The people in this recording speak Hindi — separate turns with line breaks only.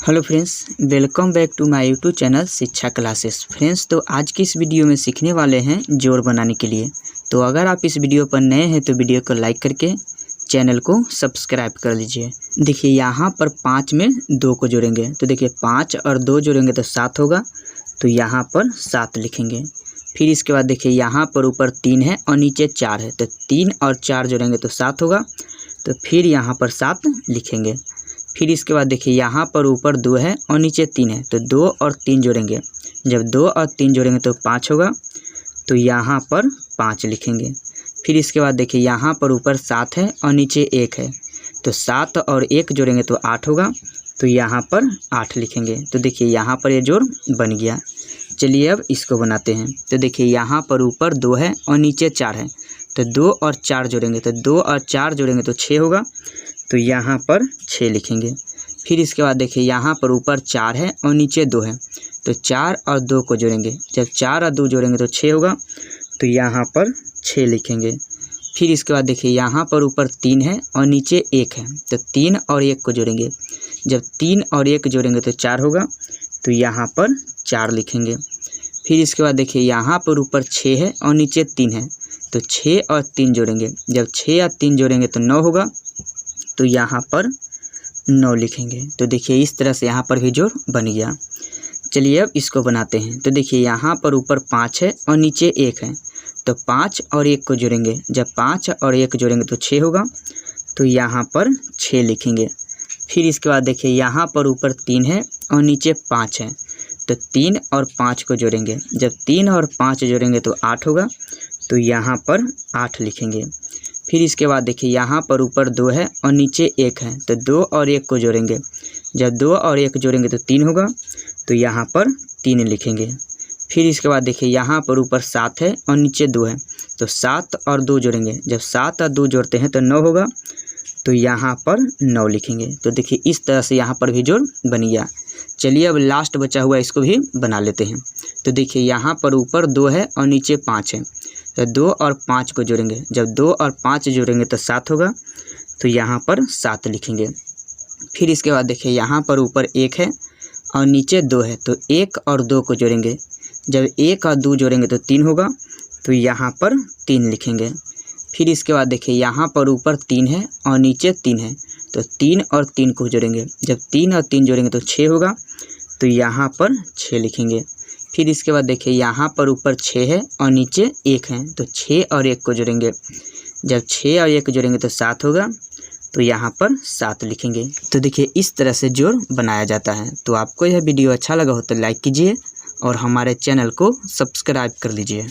Hello friends, welcome back to my YouTube channel Shiksha Classes. Friends, तो आज की इस वीडियो में सीखने वाले हैं जोड़ बनाने के लिए। तो अगर आप इस वीडियो पर नए हैं तो वीडियो को लाइक करके चैनल को सब्सक्राइब कर लीजिए। देखिए यहाँ पर 5 में 2 को जोड़ेंगे तो देखिए 5 और 2 जोड़ेंगे तो 7 होगा, तो यहाँ पर 7 लिखेंगे। फिर इसके बाद देखिए यहाँ पर ऊपर 3 है और नीचे 4 है, तो 3 और 4 जोड़ेंगे तो 7 होगा, तो फिर यहाँ पर 7 लिखेंगे। फिर इसके बाद देखिए यहाँ पर ऊपर 2 है और नीचे 3 है, तो 2 और 3 जोड़ेंगे। जब 2 और 3 जोड़ेंगे तो 5 होगा, तो यहाँ पर 5 लिखेंगे। फिर इसके बाद देखिए यहाँ पर ऊपर 7 है और नीचे 1 है, तो 7 और 1 जोड़ेंगे तो 8 होगा, तो यहाँ पर 8 लिखेंगे। तो देखिए यहाँ पर ये जोड़ बन गया। चलिए अब इसको बनाते हैं। तो देखिए यहाँ पर ऊपर 2 है और नीचे 4 है, तो 2 और 4 जोड़ेंगे, तो 2 और 4 जोड़ेंगे तो 6 होगा, तो यहाँ पर 6 लिखेंगे। फिर इसके बाद देखिए यहाँ पर ऊपर 4 है और नीचे 2 है, तो 4 और 2 को जोड़ेंगे। जब 4 और 2 जोड़ेंगे तो 6 होगा, तो यहाँ पर 6 लिखेंगे। फिर इसके बाद देखिए यहाँ पर ऊपर 3 है और नीचे 1 है, तो 3 और 1 को जोड़ेंगे। जब 3 और 1 जोड़ेंगे तो 4 होगा, तो यहाँ पर 4 लिखेंगे। फिर इसके बाद देखिए यहाँ पर ऊपर 6 है और नीचे 3 है, तो 6 और 3 जोड़ेंगे। जब 6 और 3 जोड़ेंगे तो 9 होगा, तो यहाँ पर 9 लिखेंगे। तो देखिए इस तरह से यहाँ पर भी जोड़ बन गया। चलिए अब इसको बनाते हैं। तो देखिए यहाँ पर ऊपर 5 है और नीचे 1 है, तो 5 और 1 को जोड़ेंगे। जब 5 और 1 जोड़ेंगे तो 6 होगा, तो यहाँ पर 6 लिखेंगे। फिर इसके बाद देखिए यहाँ पर ऊपर 3 है और नीचे 5 है, तो 3 और 5 को जोड़ेंगे। जब 3 और 5 जोड़ेंगे तो 8 होगा, तो यहाँ पर 8 लिखेंगे। फिर इसके बाद देखिए यहाँ पर ऊपर 2 है और नीचे 1 है, तो 2 और 1 को जोड़ेंगे। जब 2 और 1 जोड़ेंगे तो 3 होगा, तो यहाँ पर 3 लिखेंगे। फिर इसके बाद देखिए यहाँ पर ऊपर 7 है और नीचे 2 है, तो 7 और 2 जोड़ेंगे। जब 7 और 2 जोड़ते हैं तो 9 होगा, तो यहाँ पर 9 लिखेंगे। तो देखिए इस तरह से यहाँ पर भी जोड़ बन गया। चलिए अब लास्ट बचा हुआ इसको भी बना लेते हैं। तो देखिए यहाँ पर ऊपर 2 है और नीचे 5 है, तो 2 और 5 को जोड़ेंगे। जब 2 और 5 जोड़ेंगे तो 7 होगा, तो यहाँ पर 7 लिखेंगे। फिर इसके बाद देखिए यहाँ पर ऊपर 1 है और नीचे 2 है, तो 1 और 2 को जोड़ेंगे। जब 1 और 2 जोड़ेंगे तो 3 होगा, तो यहाँ पर 3 लिखेंगे। फिर इसके बाद देखिए यहाँ पर ऊपर 3 है और नीचे 3 है, तो 3 और 3 को जोड़ेंगे। जब 3 और 3 जोड़ेंगे तो 6 होगा, तो यहाँ पर 6 लिखेंगे। फिर इसके बाद देखिए यहाँ पर ऊपर 6 है और नीचे 1 है, तो 6 और 1 को जोड़ेंगे। जब 6 और 1 जोड़ेंगे तो 7 होगा, तो यहाँ पर 7 लिखेंगे। तो देखिए इस तरह से जोड़ बनाया जाता है। तो आपको यह वीडियो अच्छा लगा हो तो लाइक कीजिए और हमारे चैनल को सब्सक्राइब कर लीजिए।